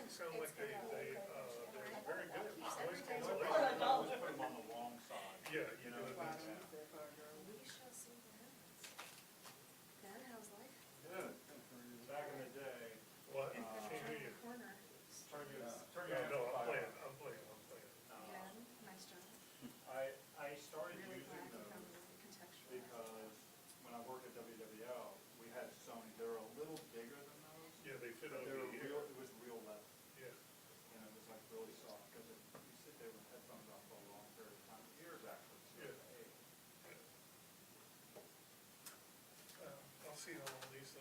sound like they're very good. Keeps everything Boys away. can I always put them on the wrong side. Yeah, You know, We yeah. shall see what happens. Dad, how's life? Good. Back in the day, What? Uh, Can't hear you. Corner. turn No, your no, I'm amplifier playing, on. I'm playing, I'm playing. Again, nice job. I started Really using glad you those found the contextual. because when I worked at WWL, we had Sony. They were a little bigger than those. Yeah, they fit But over they were here. real, it was real leather. Yeah. And it was like really soft, because if you sit there with headphones on for a long period of time, your ears actually start to ache. I'll see how long these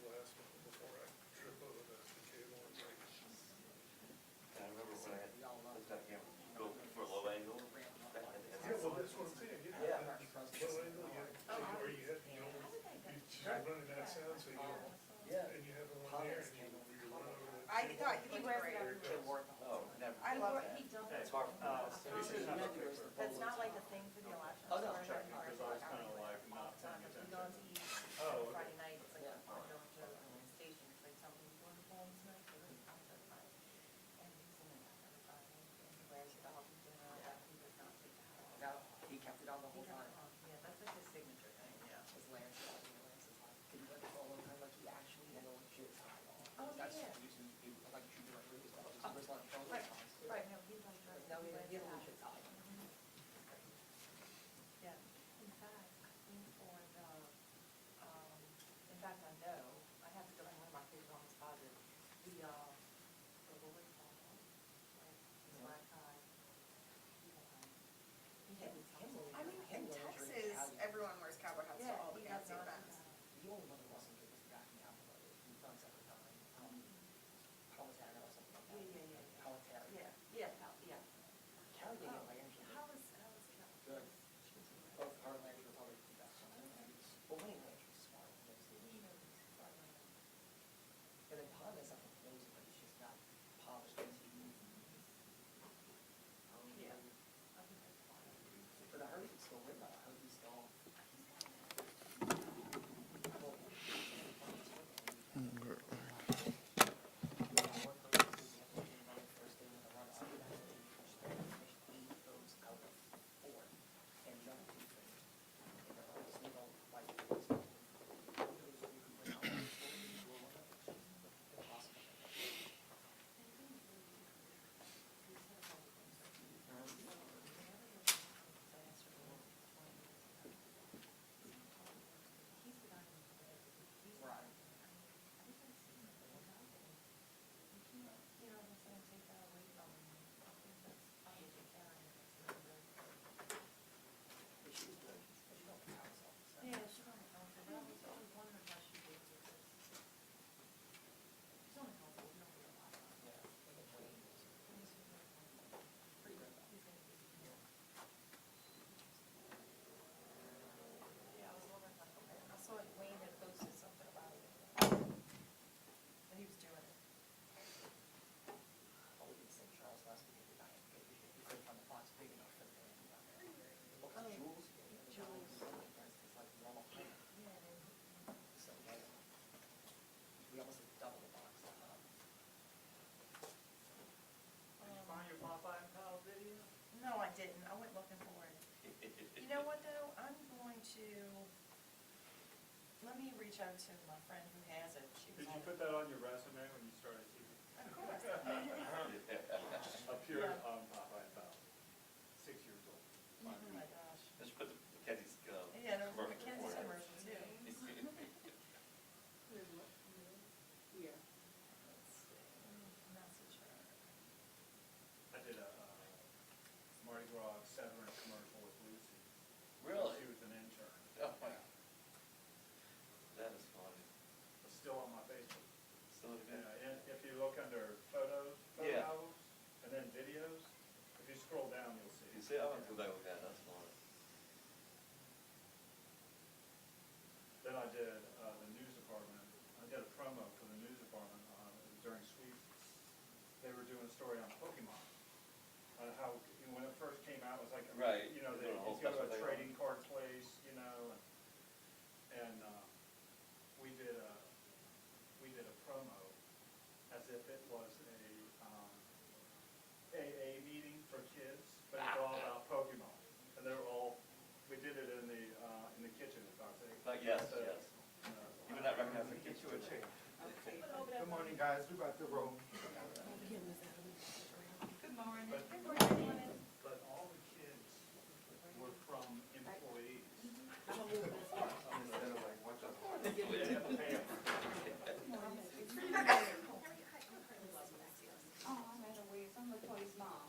last before I trip over the cable and break. I remember when I had this guy came go for low angle. Yeah, well, that's what I'm saying, yeah. Yeah. Low angle, or you have, you're just running that sound, so Yeah. and you have the one there, and you run over the. I thought he wears looked it great. everywhere. Oh, never. I love that. it. He does It's hard for This is not a picture. That's not like a thing for the election. Oh, no. Checking, because I was kind of like not paying We go attention. to eat Oh, okay. Friday night, it's like Yeah. we're going to the station, it's like somebody's going to home tonight, so it's not that fun. And he's in it after Friday, and he wears it all, he's doing all that, he does not take the hat off. No, he kept it on the He whole got time. it on, yeah, that's like his signature thing, yeah. His Lance is like, can you let it all over? Like he actually had a legit tie on. Oh, That's yeah. he like true directly as well. He was on phone Right, calls too. right, no, he's like, Like, no, he wears had a that. legit tie on. Yeah, in fact, I think for the, in fact, I know, I have to go in one of my favorite on this positive, the Lord Paul, like, his black tie. He had me tell me. I mean, in Him, Texas, everyone wears cowboy hats to Yeah, all the he does fancy not do events. that. The only one that wasn't good was the guy from Apple. He runs every time. Palatano or something like that. Yeah. Palatano. Yeah, yeah. Carrie did Oh, it by Angela. how was Cal? Good. She was amazing. Both her and Landry were probably the best. Well, Wayne Landry's smart. And then Pond is up knows it, but he's just not polished as he needs. Yeah. I think that's fine. But I heard he's still with us. I heard he's still. Yeah, she's on the council, but I was always wondering how she did it. She's on the council, we don't do a lot. Yeah, I was wondering, like, okay, I saw Wayne had posted something about it. And he was doing it. Oh, we did St. Charles last week. We couldn't find the fonts big enough for the down there. What kind of jewels? Jewels. It's like normal height. Yeah, and So we almost like double the box. Did you find your Popeye and Pal video? no, I didn't, I went looking for it. You know what, though, I'm going to, let me reach out to my friend who has it. She was Did on you put that on your resume when you started TV? Of course. Appeared Yeah. on Popeye and Pal, 6 years old. Oh, my gosh. Let's put the Mackenzie's Yeah, no, commercial Mackenzie's before. commercial, too. Yeah. Let's see. Message her. I did a Mardi Gras Severance commercial with Lucy. Really? She was an intern. Oh, wow. That is funny. It's still on my Facebook. Still a good. Yeah, and if you look under photos, photo Yeah. albums, and then videos, if you scroll down, you'll see. You see, I want to go back with that, that's funny. Then I did the news department. I did a promo for the news department during sweeps. They were doing a story on Pokemon, on how when it first came out, it was like Right. you know, They're they doing a whole go to special a thing on trading card place, you know, and we did a promo as if it was a Yes, yes. You would not recognize the Get kids. you a chair. Good morning, guys. We about to roll. Good morning. But all the kids were from employees. Instead of like, watch out. We didn't have to pay them. Oh, I'm at a ways, I'm LaToya's mom.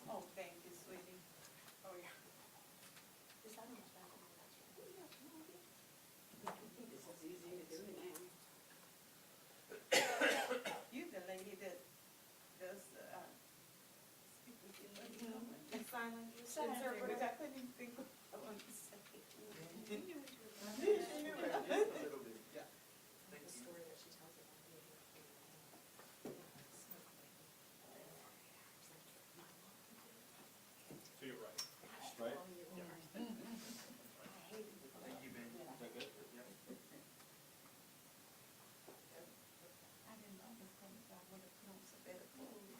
Oh, thank you, sweetie. Oh, yeah. Is that in the back of the restroom? This is easy to do now. You the lady that does, speak with your lady, and sign language interpreter, I couldn't even think what I wanted to say. Just a little bit, yeah. The story that she tells about being here for smoke break. To your right. Right? Yeah. Thank you, Ben. Is that good? Yeah. I didn't know this thing, so I would have put on some better clothes.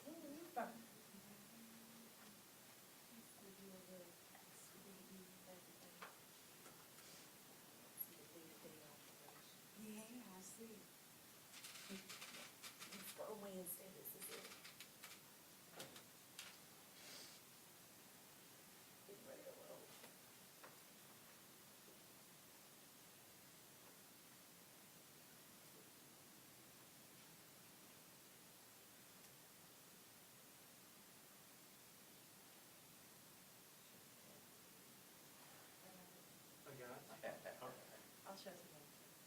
Yeah, I see. For Wednesday, this is it. Getting ready to roll. Again? I'll show you.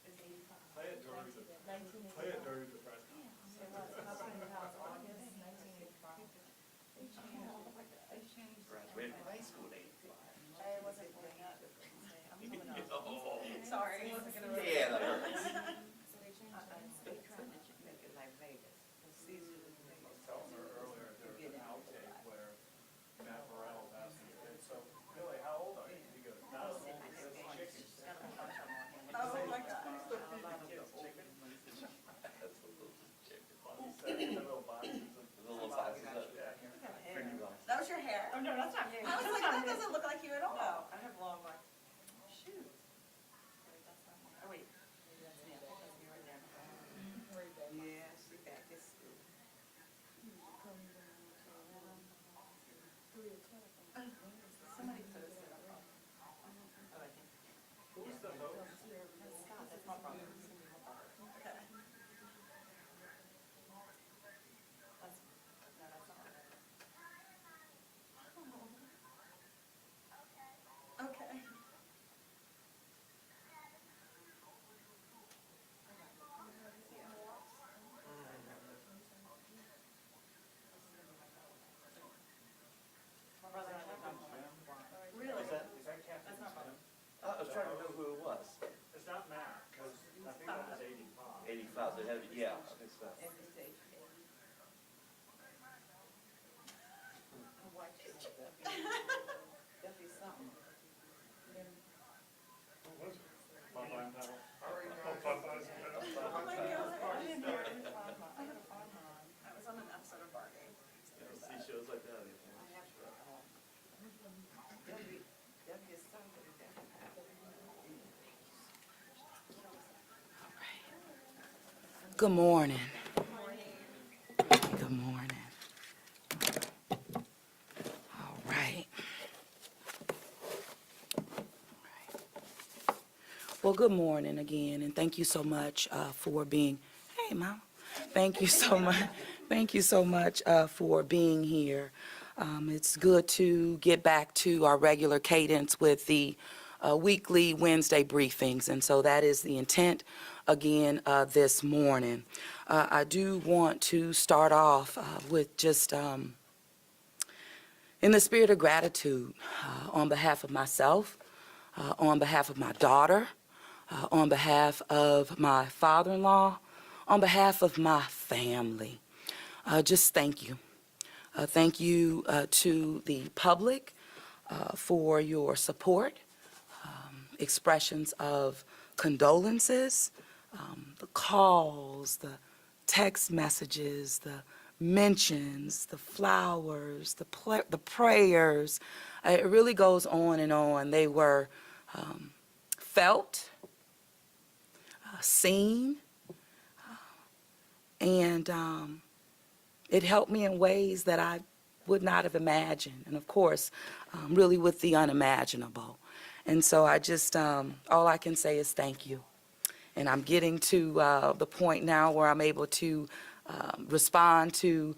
It's 85. Play it during the, 1985. play it during the press It conference. was, I think it was August 1985. They changed. Graduated from high school at 85. I wasn't going up. I'm coming up. Oh. Sorry, I wasn't gonna. Yeah, that hurts. So they changed it. They tried to make it like Vegas. It's easier to I make was it. telling her earlier, there was an outtake where Matt Burrell was asking the kid, so, Billy, how old are you? He goes, not as old as this chicken. Oh, my God. That's what those chickens. He said, the little boxes of. The little boxes up. Yeah. Pretty boxes. That was your hair? Oh, no, that's not me. I was like, that doesn't look like you at all. No, I have long, like, shoes. Wait, that's not me. Oh, wait. Maybe that's me. That's me right there. Yeah, she got this school. Somebody put us in a phone. Oh, I think. Who's the host? That's Scott, that's my brother. Okay. That's, no, that's not right. Okay. My brother and I have one. Really? Is that, Is that Captain That's not Tim? I was trying to remember who it was. It's not Matt, because I think that was 85. 85, so it had to be, yeah, I think so. And this age. I watched it. That'd be something. Then What was it? Popeye and Pebble. Oh, Popeyes and Pep. Oh, my God. I didn't know it. I had a farm on. I was on an episode of Bargain. You don't see shows like that. I have to, that'd be something that happened. Good morning. Good morning. All right. Well, good morning again, and thank you so much for being, hey, Mom. Thank you so much. Thank you so much for being here. It's good to get back to our regular cadence with the weekly Wednesday briefings, and so that is the intent again this morning. I do want to start off with just in the spirit of gratitude on behalf of myself, on behalf of my daughter, on behalf of my father-in-law, on behalf of my family. Just thank you. Thank you to the public for your support, expressions of condolences, the calls, the text messages, the mentions, the flowers, the prayers. It really goes on and on. They were felt, seen, and it helped me in ways that I would not have imagined. And of course, really with the unimaginable. And so I just, all I can say is thank you. And I'm getting to the point now where I'm able to respond to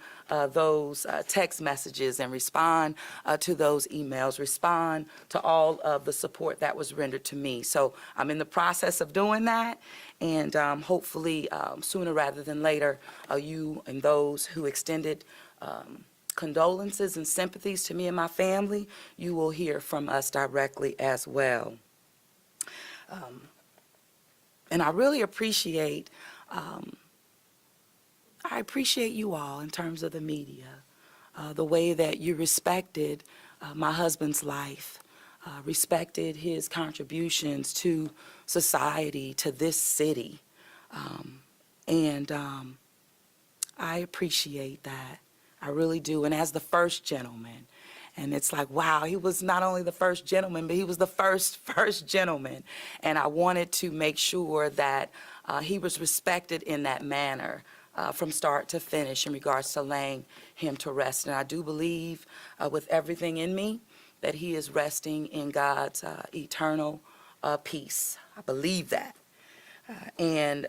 those text messages and respond to those emails, respond to all of the support that was rendered to me. So I'm in the process of doing that, and hopefully sooner rather than later, you and those who extended condolences and sympathies to me and my family, you will hear from us directly as well. And I really appreciate you all in terms of the media, the way that you respected my husband's life, respected his contributions to society, to this city. And I appreciate that. I really do. And as the first gentleman, and it's like, wow, he was not only the first gentleman, but he was the first gentleman. And I wanted to make sure that he was respected in that manner from start to finish in regards to laying him to rest. And I do believe with everything in me that he is resting in God's eternal peace. I believe that. And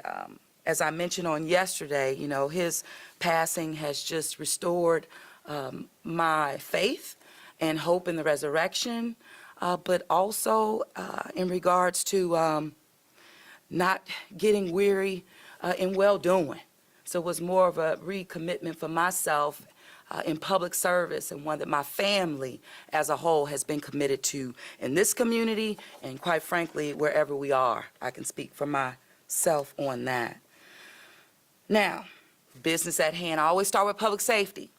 as I mentioned on yesterday, you know, his passing has just restored my faith and hope in the resurrection, but also in regards to not getting weary in well-doing. So it was more of a recommitment for myself in public service, and one that my family as a whole has been committed to in this community and, quite frankly, wherever we are. I can speak for myself on that. Now, business at hand. I always start with public safety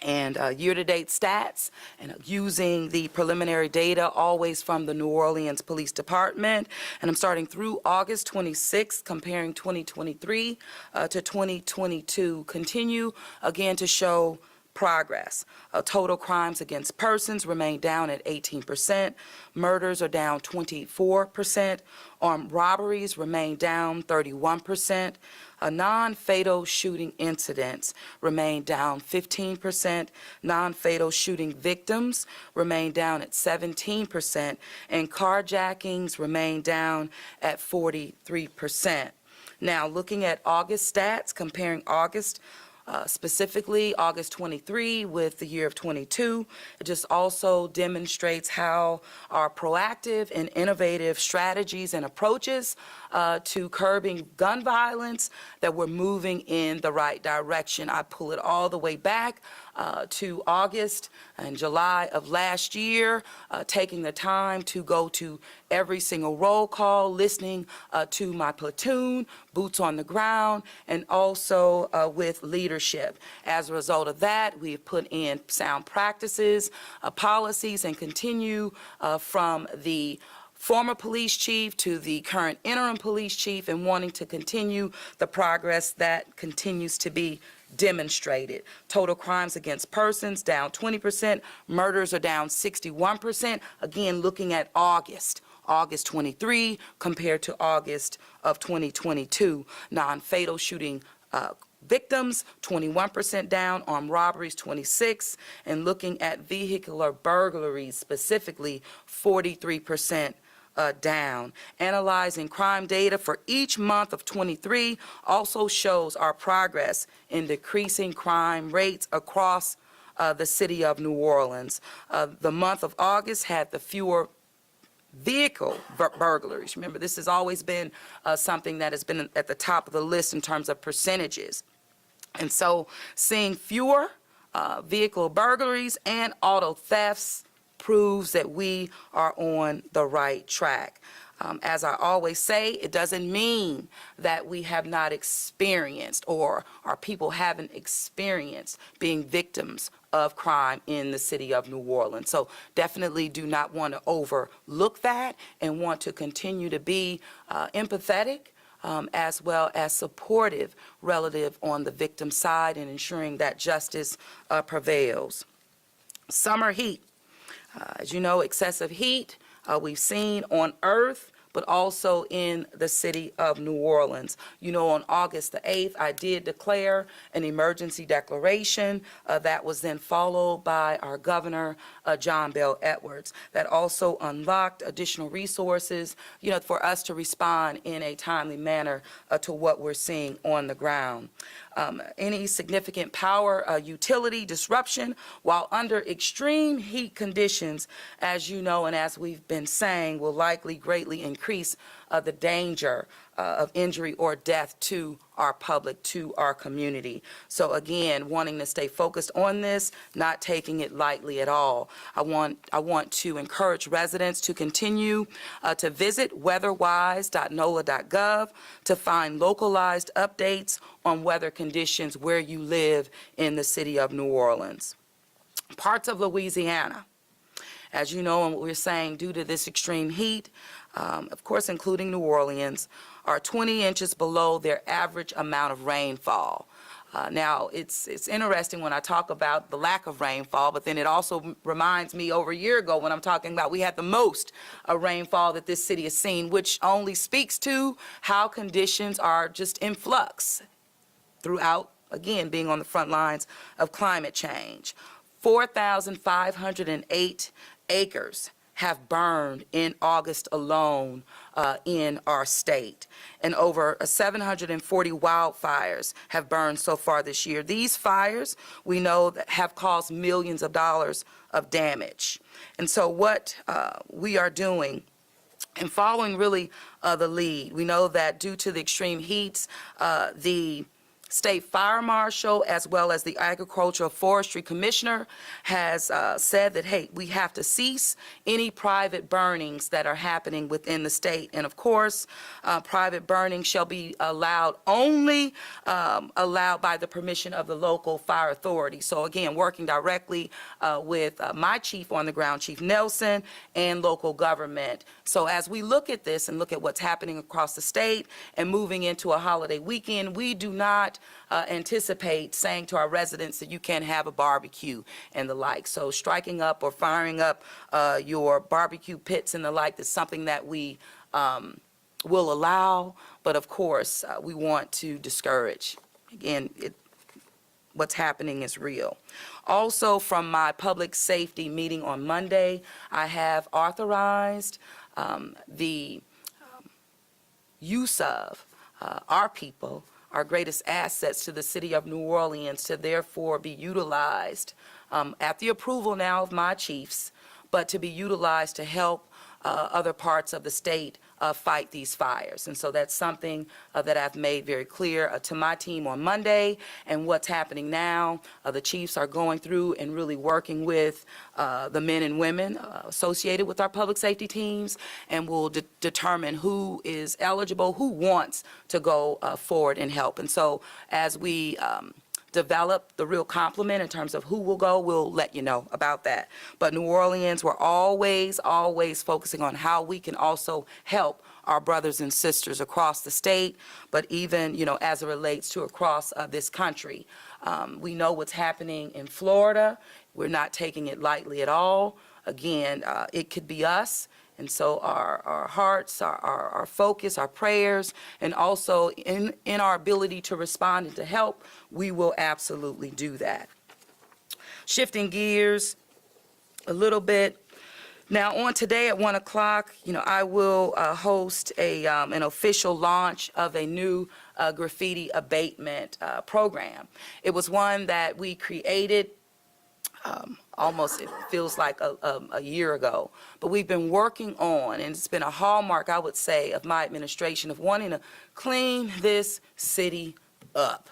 and year-to-date stats, and using the preliminary data always from the New Orleans Police Department. And I'm starting through August 26th, comparing 2023 to 2022. Continue again to show progress. Total crimes against persons remain down at 18%. Murders are down 24%. Armed robberies remain down 31%. Non-fatal shooting incidents remain down 15%. Non-fatal shooting victims remain down at 17%. And carjackings remain down at 43%. Now, looking at August stats, comparing August specifically August 23 with the year of 22. It just also demonstrates how our proactive and innovative strategies and approaches to curbing gun violence, that we're moving in the right direction. I pull it all the way back to August and July of last year, taking the time to go to every single roll call, listening to my platoon, boots on the ground, and also with leadership. As a result of that, we've put in sound practices, policies, and continue from the former police chief to the current interim police chief, and wanting to continue the progress that continues to be demonstrated. Total crimes against persons down 20%, murders are down 61%. Again, looking at August 23 compared to August of 2022. Non-fatal shooting victims 21% down, armed robberies 26%, and looking at vehicular burglaries specifically 43% down. Analyzing crime data for each month of 23 also shows our progress in decreasing crime rates across the city of New Orleans. The month of August had the fewer vehicle burglaries. Remember, this has always been something that has been at the top of the list in terms of percentages. And so seeing fewer vehicle burglaries and auto thefts proves that we are on the right track. As I always say, it doesn't mean that we have not experienced, or our people haven't experienced, being victims of crime in the city of New Orleans. So definitely do not want to overlook that, and want to continue to be empathetic as well as supportive relative on the victim side and ensuring that justice prevails. Summer heat. As you know, excessive heat we've seen on Earth, but also in the city of New Orleans. You know, on August the 8th, I did declare an emergency declaration that was then followed by our governor, John Bell Edwards, that also unlocked additional resources, you know, for us to respond in a timely manner to what we're seeing on the ground. Any significant power utility disruption while under extreme heat conditions, as you know and as we've been saying, will likely greatly increase the danger of injury or death to our public, to our community. So again, wanting to stay focused on this, not taking it lightly at all. I want to encourage residents to continue to visit weatherwise.nola.gov to find localized updates on weather conditions where you live in the city of New Orleans. Parts of Louisiana, as you know and what we're saying, due to this extreme heat, of course including New Orleans, are 20 inches below their average amount of rainfall. Now, it's interesting when I talk about the lack of rainfall, but then it also reminds me over a year ago when I'm talking about we had the most rainfall that this city has seen, which only speaks to how conditions are just in flux throughout, again, being on the front lines of climate change. 4,508 acres have burned in August alone in our state. And over 740 wildfires have burned so far this year. These fires, we know, that have caused millions of dollars of damage. And so what we are doing and following really the lead, we know that due to the extreme heats, the State Fire Marshal as well as the Agricultural Forestry Commissioner has said that, hey, we have to cease any private burnings that are happening within the state. And of course, private burning shall be allowed only allowed by the permission of the local fire authority. So again, working directly with my chief on the ground, Chief Nelson, and local government. So as we look at this and look at what's happening across the state and moving into a holiday weekend, we do not anticipate saying to our residents that you can't have a barbecue and the like. So striking up or firing up your barbecue pits and the like is something that we will allow, but of course we want to discourage. Again, what's happening is real. Also, from my public safety meeting on Monday, I have authorized the use of our people, our greatest assets to the city of New Orleans, to therefore be utilized at the approval now of my chiefs, but to be utilized to help other parts of the state fight these fires. And so that's something that I've made very clear to my team on Monday. And what's happening now, the chiefs are going through and really working with the men and women associated with our public safety teams, and will determine who is eligible, who wants to go forward and help. And so as we develop the real complement in terms of who will go, we'll let you know about that. But New Orleans, we're always focusing on how we can also help our brothers and sisters across the state, but even, you know, as it relates to across this country. We know what's happening in Florida. We're not taking it lightly at all. Again, it could be us. And so our hearts, our focus, our prayers, and also in our ability to respond and to help, we will absolutely do that. Shifting gears a little bit. Now, on today at 1 o'clock, you know, I will host an official launch of a new graffiti abatement program. It was one that we created almost, it feels like a year ago. But we've been working on, and it's been a hallmark, I would say, of my administration of wanting to clean this city up.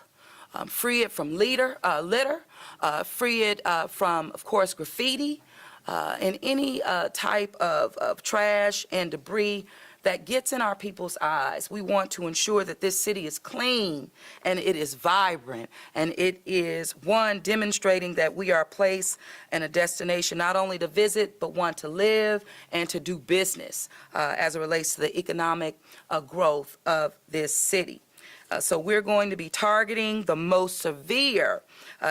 Free it from litter, free it from, of course, graffiti, and any type of trash and debris that gets in our people's eyes. We want to ensure that this city is clean and it is vibrant, and it is, one, demonstrating that we are a place and a destination not only to visit, but one to live and to do business as it relates to the economic growth of this city. So we're going to be targeting the most severe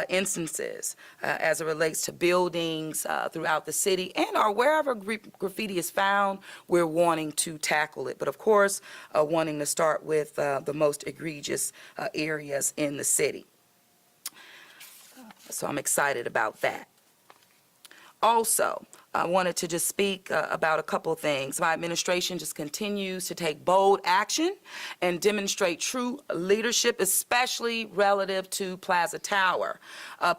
instances as it relates to buildings throughout the city, and or wherever graffiti is found, we're wanting to tackle it. But of course, wanting to start with the most egregious areas in the city. So I'm excited about that. Also, I wanted to just speak about a couple of things. My administration just continues to take bold action and demonstrate true leadership, especially relative to Plaza Tower,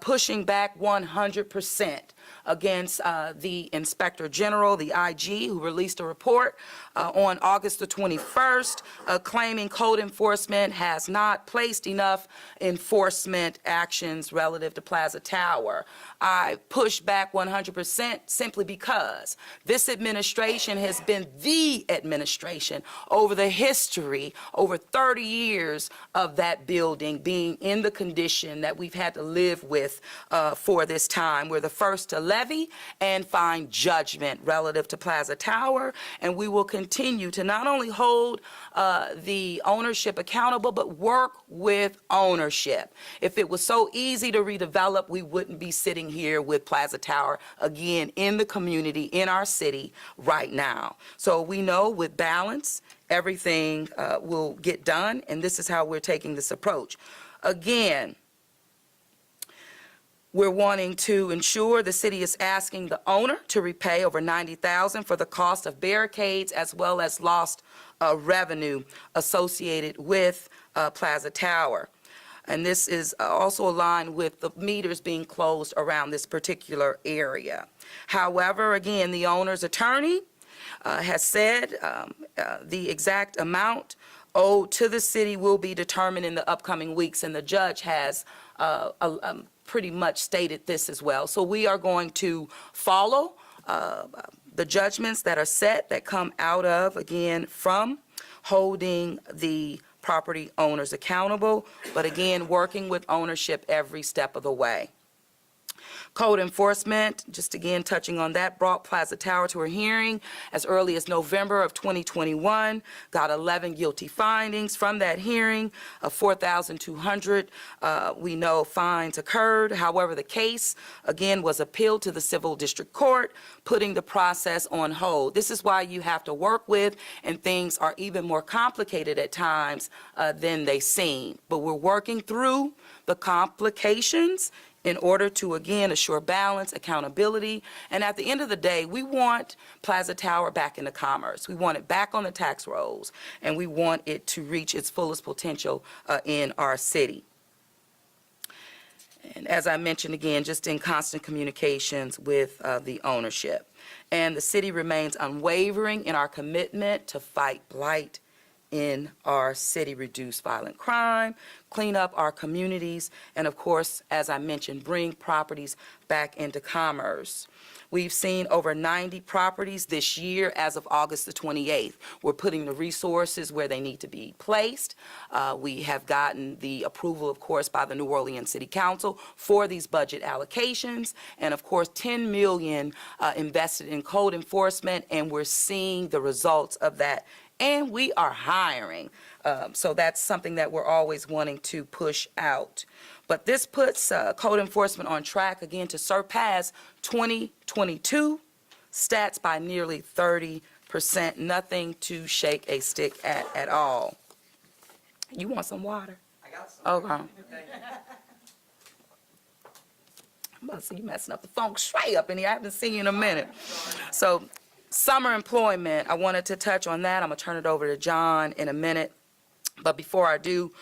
pushing back 100% against the Inspector General, the IG, who released a report on August the 21st, claiming code enforcement has not placed enough enforcement actions relative to Plaza Tower. I push back 100% simply because this administration has been the administration over the history, over 30 years of that building being in the condition that we've had to live with for this time. We're the first to levy and find judgment relative to Plaza Tower, and we will continue to not only hold the ownership accountable, but work with ownership. If it was so easy to redevelop, we wouldn't be sitting here with Plaza Tower again in the community, in our city right now. So we know with balance, everything will get done, and this is how we're taking this approach. Again, we're wanting to ensure the city is asking the owner to repay over $90,000 for the cost of barricades as well as lost revenue associated with Plaza Tower. And this is also aligned with the meters being closed around this particular area. However, again, the owner's attorney has said the exact amount owed to the city will be determined in the upcoming weeks, and the judge has pretty much stated this as well. So we are going to follow the judgments that are set, that come out of, again, from holding the property owners accountable, but again, working with ownership every step of the way. Code enforcement, just again touching on that, brought Plaza Tower to a hearing as early as November of 2021, got 11 guilty findings from that hearing, 4,200 we know fines occurred. However, the case again was appealed to the Civil District Court, putting the process on hold. This is why you have to work with, and things are even more complicated at times than they seem. But we're working through the complications in order to, again, assure balance, accountability, and at the end of the day, we want Plaza Tower back into commerce. We want it back on the tax rolls, and we want it to reach its fullest potential in our city. And as I mentioned again, just in constant communications with the ownership. And the city remains unwavering in our commitment to fight blight in our city, reduce violent crime, clean up our communities, and of course, as I mentioned, bring properties back into commerce. We've seen over 90 properties this year as of August the 28th. We're putting the resources where they need to be placed. We have gotten the approval, of course, by the New Orleans City Council for these budget allocations, and of course, $10 million invested in code enforcement, and we're seeing the results of that. And we are hiring. So that's something that we're always wanting to push out. But this puts code enforcement on track, again, to surpass 2022 stats by nearly 30%. Nothing to shake a stick at all. You want some water? I got some. Okay. I'm about to see you messing up the feng shui up in here. I haven't seen you in a minute. So summer employment, I wanted to touch on that. I'm going to turn it over to John in a minute. But before I do,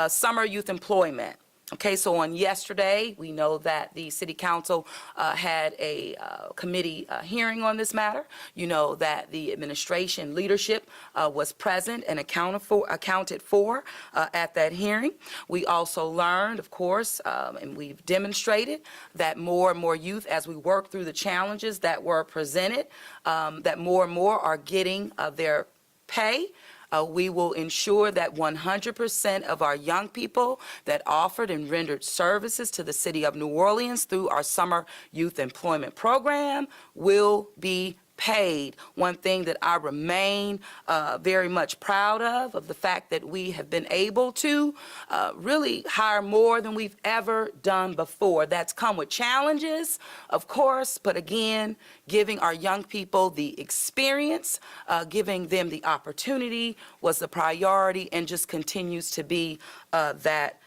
summer youth employment. Okay, so on yesterday, we know that the City Council had a committee hearing on this matter. You know that the administration leadership was present and accounted for at that hearing. We also learned, of course, and we've demonstrated that more and more youth, as we work through the challenges that were presented, that more and more are getting their pay. We will ensure that 100% of our young people that offered and rendered services to the city of New Orleans through our summer youth employment program will be paid. One thing that I remain very much proud of the fact that we have been able to really hire more than we've ever done before. That's come with challenges, of course, but again, giving our young people the experience, giving them the opportunity was the priority and just continues to be that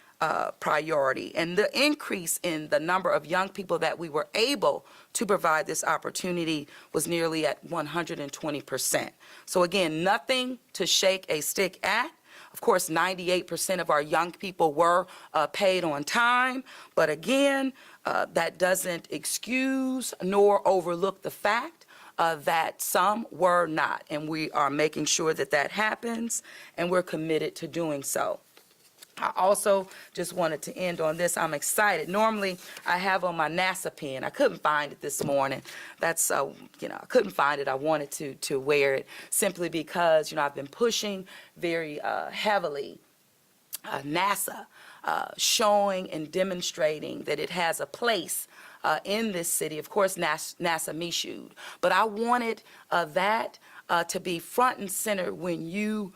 priority. And the increase in the number of young people that we were able to provide this opportunity was nearly at 120%. So again, nothing to shake a stick at. Of course, 98% of our young people were paid on time, but again, that doesn't excuse nor overlook the fact that some were not, and we are making sure that that happens, and we're committed to doing so. I also just wanted to end on this. I'm excited. Normally, I have on my NASA pen. I couldn't find it this morning. That's, I couldn't find it. I wanted to wear it simply because, I've been pushing very heavily NASA, showing and demonstrating that it has a place in this city. Of course, NASA Michoud. But I wanted that to be front and center when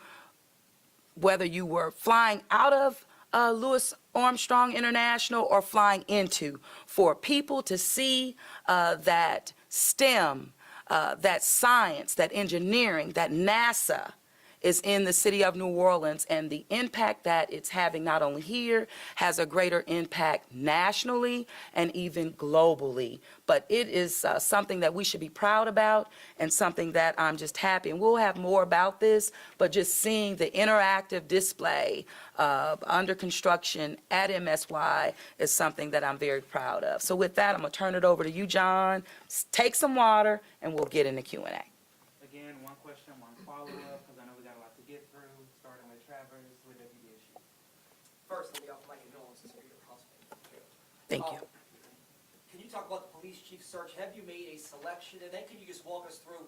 whether you were flying out of Louis Armstrong International or flying into, for people to see that STEM, that science, that engineering, that NASA is in the city of New Orleans, and the impact that it's having not only here has a greater impact nationally and even globally. But it is something that we should be proud about and something that I'm just happy. And we'll have more about this, but just seeing the interactive display under construction at MSY is something that I'm very proud of. So with that, I'm going to turn it over to you, John. Take some water, and we'll get into Q&A. Again, one question, one follow-up, because I know we got a lot to get through, starting with Travers, with WDSU. First, let me offer my condolences for your husband. Thank you. Can you talk about the police chief search? Have you made a selection? And then can you just walk us through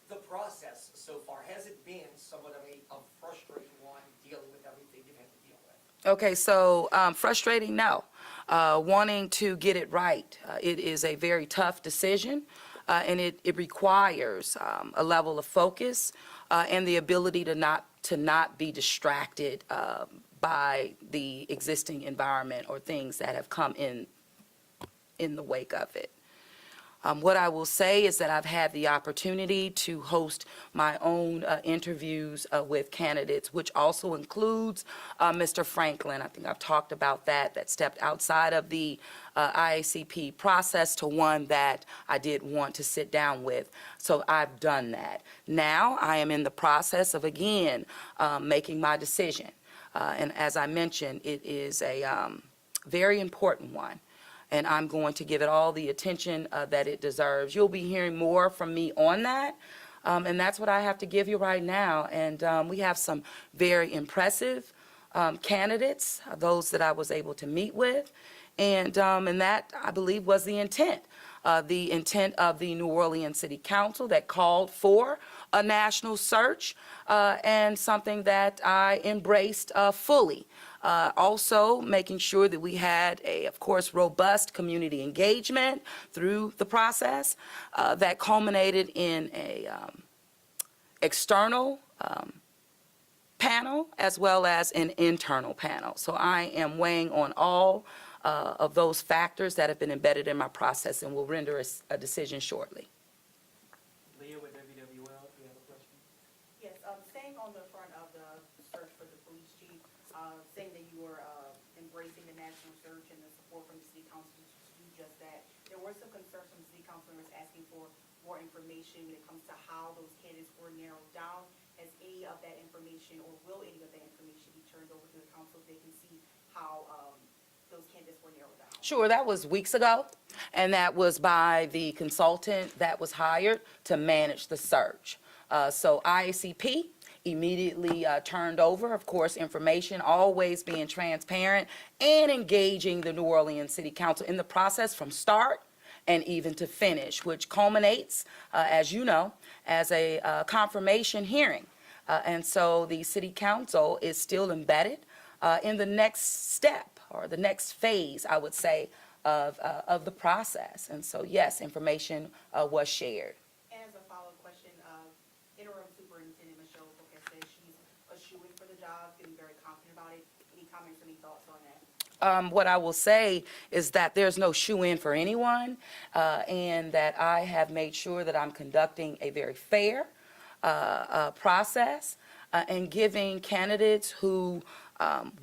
the process so far? Has it been somewhat of a frustrating one, dealing with everything you've had to deal with? Okay, so frustrating, no. Wanting to get it right. It is a very tough decision, and it requires a level of focus and the ability to not be distracted by the existing environment or things that have come in the wake of it. What I will say is that I've had the opportunity to host my own interviews with candidates, which also includes Mr. Franklin. I think I've talked about that stepped outside of the IACP process to one that I did want to sit down with. So I've done that. Now I am in the process of, again, making my decision. And as I mentioned, it is a very important one. And I'm going to give it all the attention that it deserves. You'll be hearing more from me on that, and that's what I have to give you right now. And we have some very impressive candidates, those that I was able to meet with, and that, I believe, was the intent of the New Orleans City Council that called for a national search, and something that I embraced fully. Also making sure that we had of course, robust community engagement through the process that culminated in a external panel as well as an internal panel. So I am weighing on all of those factors that have been embedded in my process and will render a decision shortly. Leah with WWL, do you have a question? Yes, staying on the front of the search for the police chief, saying that you were embracing the national search and the support from the city council to do just that. There were some concerns from the city council members asking for more information when it comes to how those candidates were narrowed down. Has any of that information, or will any of that information be turned over to the council so they can see how those candidates were narrowed down? Sure, that was weeks ago, and that was by the consultant that was hired to manage the search. So IACP immediately turned over, of course, information, always being transparent and engaging the New Orleans City Council in the process from start and even to finish, which culminates, as you know, as a confirmation hearing And so the city council is still embedded in the next step, or the next phase, I would say, of the process. And so, yes, information was shared. And as a follow-up question, interim superintendent Michelle Booker says she's a shoo-in for the job, feeling very confident about it. Any comments, any thoughts on that? What I will say is that there's no shoe-in for anyone, and that I have made sure that I'm conducting a very fair process and giving candidates who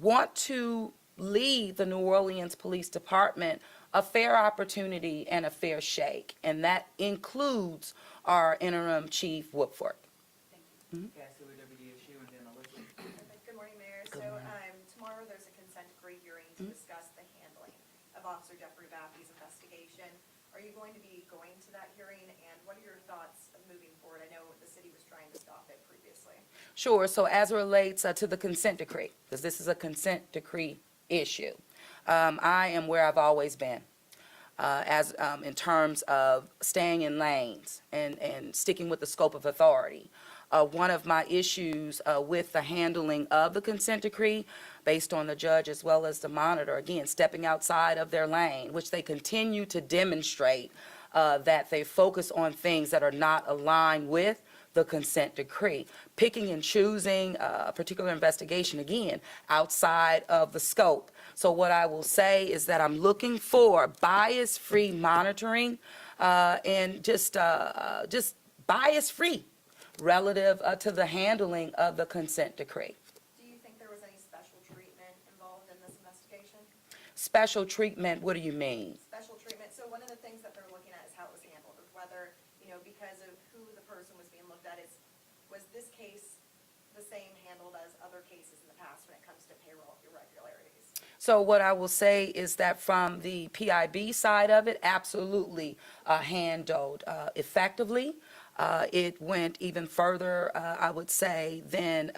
want to lead the New Orleans Police Department a fair opportunity and a fair shake, and that includes our interim chief, Woodford. Cassie with WDSU, and then Alyssa. Good morning, Mayor. Good So, morning. tomorrow there's a consent decree hearing to discuss the handling of Officer Jeffrey Baffy's investigation. Are you going to be going to that hearing, and what are your thoughts of moving forward? I know the city was trying to stop it previously. Sure. So as it relates to the consent decree, because this is a consent decree issue, I am where I've always been, in terms of staying in lanes and sticking with the scope of authority. One of my issues with the handling of the consent decree, based on the judge as well as the monitor, again, stepping outside of their lane, which they continue to demonstrate that they focus on things that are not aligned with the consent decree, picking and choosing a particular investigation, again, outside of the scope. So what I will say is that I'm looking for bias-free monitoring and just bias-free relative to the handling of the consent decree. Do you think there was any special treatment involved in this investigation? Special treatment, what do you mean? Special treatment, so one of the things that they're looking at is how it was handled, or whether, because of who the person was being looked at, was this case the same handled as other cases in the past when it comes to payroll irregularities? So what I will say is that from the PIB side of it, absolutely handled effectively. It went even further, I would say, than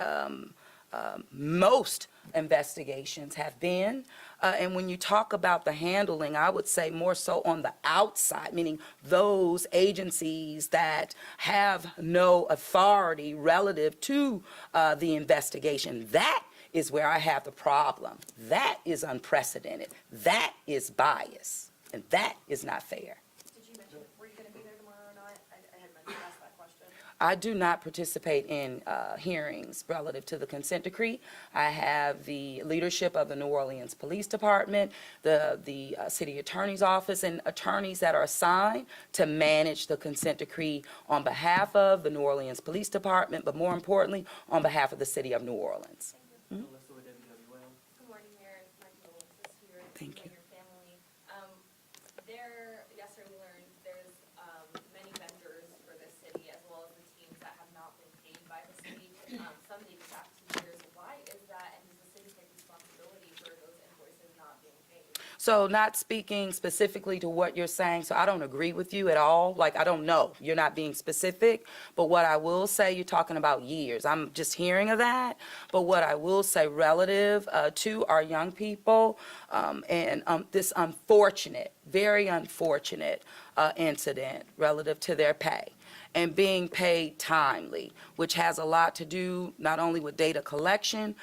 most investigations have been. And when you talk about the handling, I would say more so on the outside, meaning those agencies that have no authority relative to the investigation. That is where I have the problem. That is unprecedented. That is bias. And that is not fair. Did you mention, were you going to be there tomorrow or not? I had meant to ask that question. I do not participate in hearings relative to the consent decree. I have the leadership of the New Orleans Police Department, the city attorney's office, and attorneys that are assigned to manage the consent decree on behalf of the New Orleans Police Department, but more importantly, on behalf of the city of New Orleans. Alyssa with WWL. Good morning, Mayor. My condolences to your Thank and you. your family. Yesterday we learned there's many vendors for the city, as well as the teams that have not been paid by the city. Some dating back 2 years. Why is that, and does the city take responsibility for those invoices not being paid? So not speaking specifically to what you're saying, so I don't agree with you at all. Like, I don't know. You're not being specific. But what I will say, you're talking about years. I'm just hearing of that. But what I will say relative to our young people and this unfortunate, very unfortunate incident relative to their pay and being paid timely, which has a lot to do not only with data collection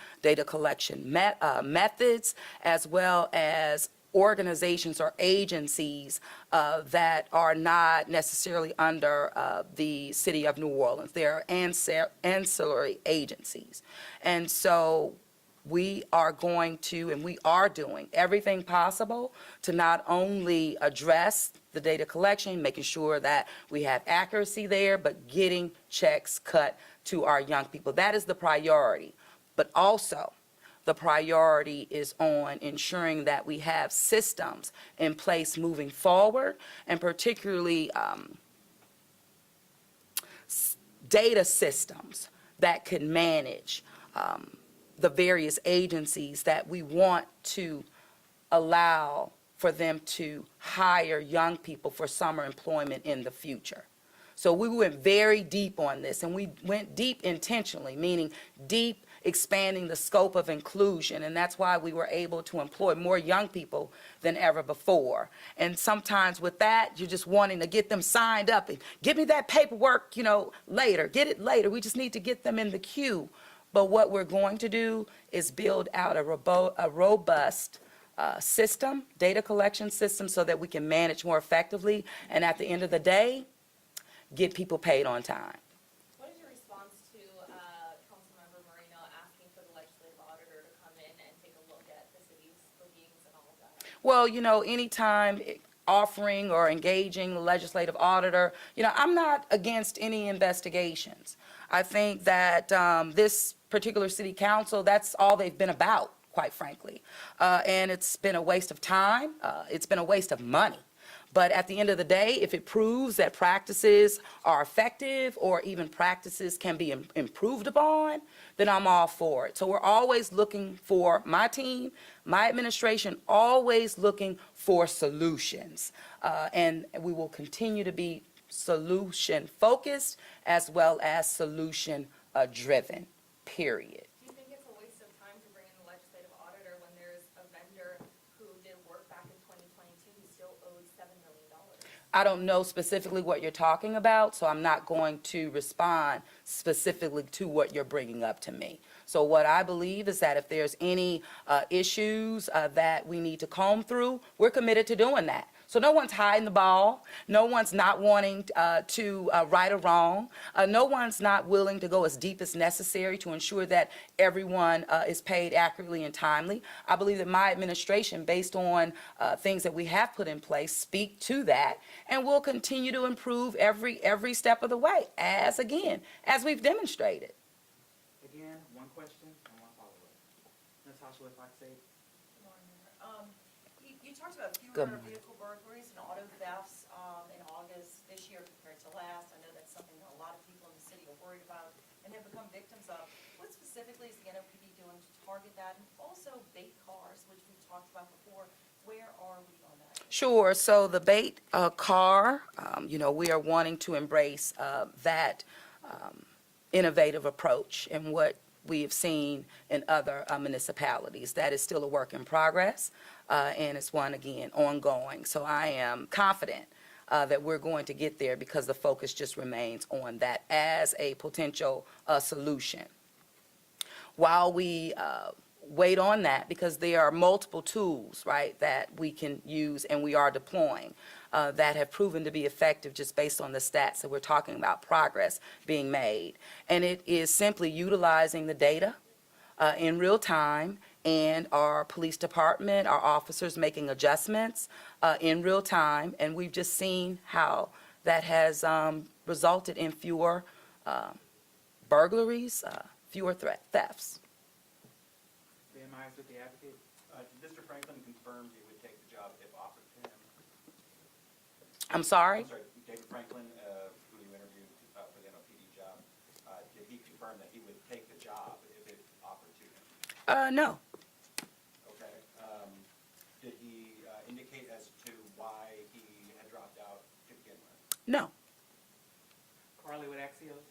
methods, as well as organizations or agencies that are not necessarily under the city of New Orleans. They are ancillary agencies. And so we are going to, and we are doing everything possible to not only address the data collection, making sure that we have accuracy there, but getting checks cut to our young people. That is the priority. But also, the priority is on ensuring that we have systems in place moving forward, and particularly data systems that can manage the various agencies that we want to allow for them to hire young people for summer employment in the future. So we went very deep on this, and we went deep intentionally, meaning deep expanding the scope of inclusion, and that's why we were able to employ more young people than ever before. And sometimes with that, you're just wanting to get them signed up and give me that paperwork, later, get it later. We just need to get them in the queue. But what we're going to do is build out a robust system, data collection system, so that we can manage more effectively, and at the end of the day, get people paid on time. What is your response to Councilmember Moreno asking for the legislative auditor to come in and take a look at the city's bookings and all of that? Well, anytime offering or engaging the legislative auditor, I'm not against any investigations. I think that this particular city council, that's all they've been about, quite frankly. And it's been a waste of time. It's been a waste of money. But at the end of the day, if it proves that practices are effective or even practices can be improved upon, then I'm all for it. So we're always looking for, my team, my administration, always looking for solutions. And we will continue to be solution-focused as well as solution-driven, period. Do you think it's a waste of time to bring in the legislative auditor when there's a vendor who did work back in 2022 who still owed $7 million? I don't know specifically what you're talking about, so I'm not going to respond specifically to what you're bringing up to me. So what I believe is that if there's any issues that we need to comb through, we're committed to doing that. So no one's hiding the ball. No one's not wanting to right or wrong. No one's not willing to go as deep as necessary to ensure that everyone is paid accurately and timely. I believe that my administration, based on things that we have put in place, speak to that, and we'll continue to improve every step of the way, as we've demonstrated. Again, one question and one follow-up. Natasha, if I say, Good morning, Mayor. You talked about Good fewer morning. vehicle burglaries and auto thefts in August this year compared to last. I know that's something that a lot of people in the city are worried about and have become victims of. What specifically is the NOPD doing to target that? And also bait cars, which we've talked about before. Where are we on that? Sure. So the bait car, we are wanting to embrace that innovative approach and what we have seen in other municipalities. That is still a work in progress, and it's one, again, ongoing. So I am confident that we're going to get there because the focus just remains on that as a potential solution. While we wait on that, because there are multiple tools, right, that we can use and we are deploying that have proven to be effective just based on the stats that we're talking about, progress being made. And it is simply utilizing the data in real time, and our police department, our officers making adjustments in real time, and we've just seen how that has resulted in fewer burglaries, fewer thefts. Ben Myers with the Advocate. Mr. Franklin confirmed he would take the job if offered to him. I'm sorry? I'm sorry, David Franklin, who you interviewed for the NOPD job, did he confirm that he would take the job if it offered to him? No. Okay. Did he indicate as to why he had dropped out to begin with? No. Carly with Axios.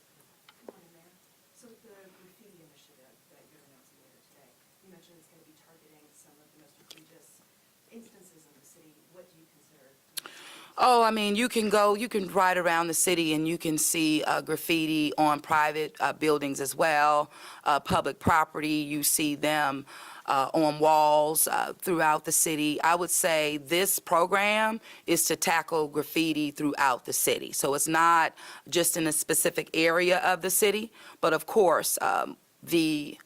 Good morning, Mayor. So with the graffiti initiative that you're announcing later today, you mentioned it's going to be targeting some of the most egregious instances in the city. What do you consider? Oh, I mean, you can ride around the city and you can see graffiti on private buildings as well, public property. You see them on walls throughout the city. I would say this program is to tackle graffiti throughout the city. So it's not just in a specific area of the city, but of course, the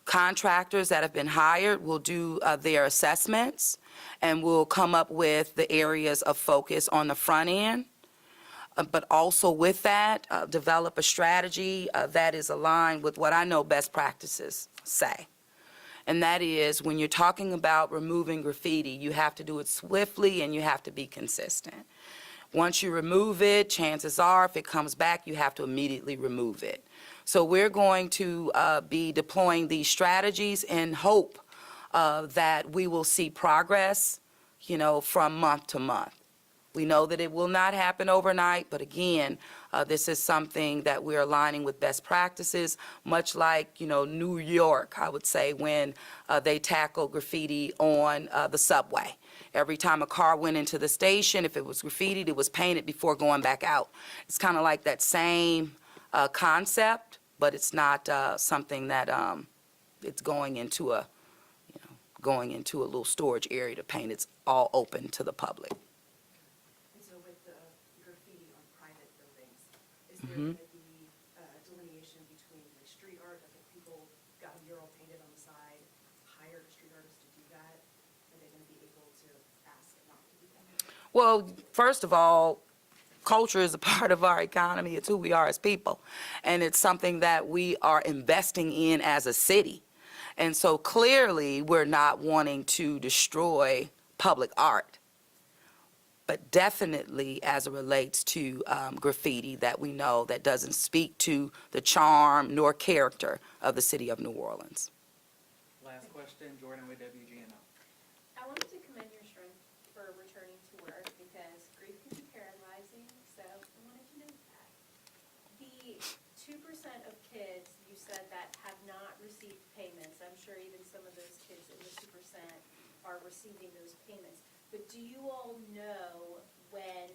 contractors that have been hired will do their assessments and will come up with the areas of focus on the front end. But also with that, develop a strategy that is aligned with what I know best practices say. And that is, when you're talking about removing graffiti, you have to do it swiftly and you have to be consistent. Once you remove it, chances are, if it comes back, you have to immediately remove it. So we're going to be deploying these strategies in hope that we will see progress, from month to month. We know that it will not happen overnight, but again, this is something that we're aligning with best practices, much like, New York, I would say, when they tackled graffiti on the subway. Every time a car went into the station, if it was graffitied, it was painted before going back out. It's kind of like that same concept, but it's not something that it's going into a little storage area to paint. It's all open to the public. And so with the graffiti on private buildings, is there going to be delineation between the street art, like if people got a mural painted on the side, hired a street artist to do that, are they going to be able to ask it not to do that? Well, first of all, culture is a part of our economy. It's who we are as people. And it's something that we are investing in as a city. And so clearly, we're not wanting to destroy public art. But definitely, as it relates to graffiti that we know that doesn't speak to the charm nor character of the city of New Orleans. Last question, Jordan with WGNO. I wanted to commend your strength for returning to work because grief can be paralyzing, so I wanted to note that. The 2% of kids you said that have not received payments, I'm sure even some of those kids in the 2% are receiving those payments. But do you all know when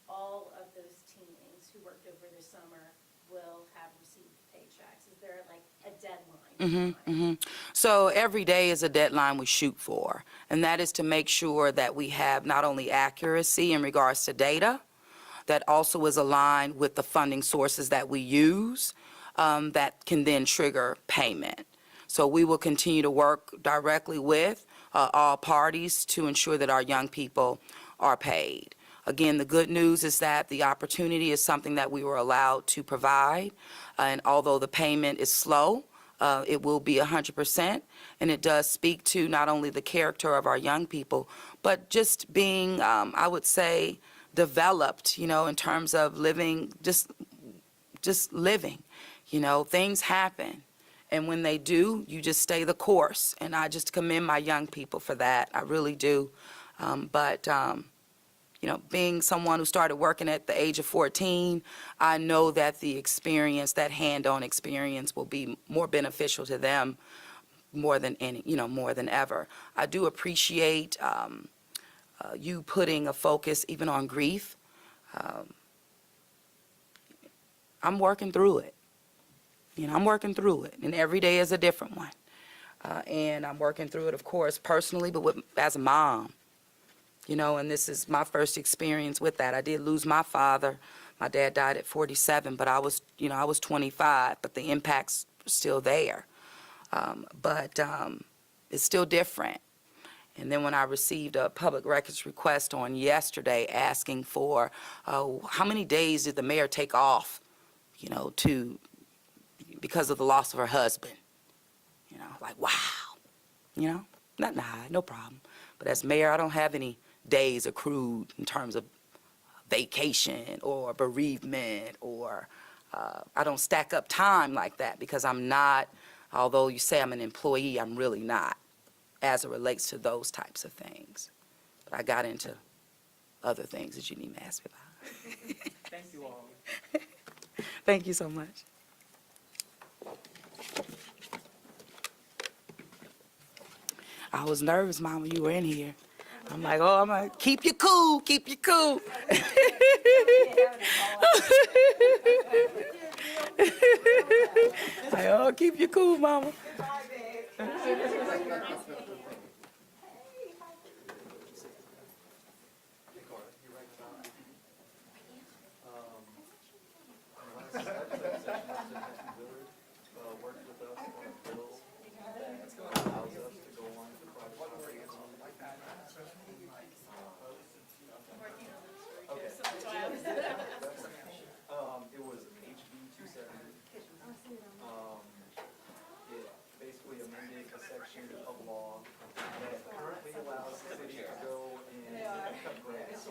all of those teens who worked over the summer will have received paychecks? Is there like a deadline? So every day is a deadline we shoot for, and that is to make sure that we have not only accuracy in regards to data, that also is aligned with the funding sources that we use that can then trigger payment. So we will continue to work directly with all parties to ensure that our young people are paid. Again, the good news is that the opportunity is something that we were allowed to provide, and although the payment is slow, it will be 100%, and it does speak to not only the character of our young people, but just being, I would say, developed, in terms of living, just living. Things happen. And when they do, you just stay the course. And I just commend my young people for that. I really do. But being someone who started working at the age of 14, I know that the experience, that hand-on experience, will be more beneficial to them more than ever. I do appreciate you putting a focus even on grief. I'm working through it. I'm working through it, and every day is a different one. And I'm working through it, of course, personally, but as a mom. And this is my first experience with that. I did lose my father. My dad died at 47, but I was 25, but the impact's still there. But it's still different. And then when I received a public records request on yesterday asking for how many days did the mayor take off, because of the loss of her husband. Like, wow. No problem. But as mayor, I don't have any days accrued in terms of vacation or bereavement, or I don't stack up time like that because I'm not, although you say I'm an employee, I'm really not as it relates to those types of things. But I got into other things that you didn't even ask me about. Thank you all. Thank you so much. I was nervous, Mom, when you were in here. I'm like, keep you cool, keep you cool. Like, keep you cool, Mama. It was HB 270. It basically amended a section of law that currently allows the city to go and cut grants.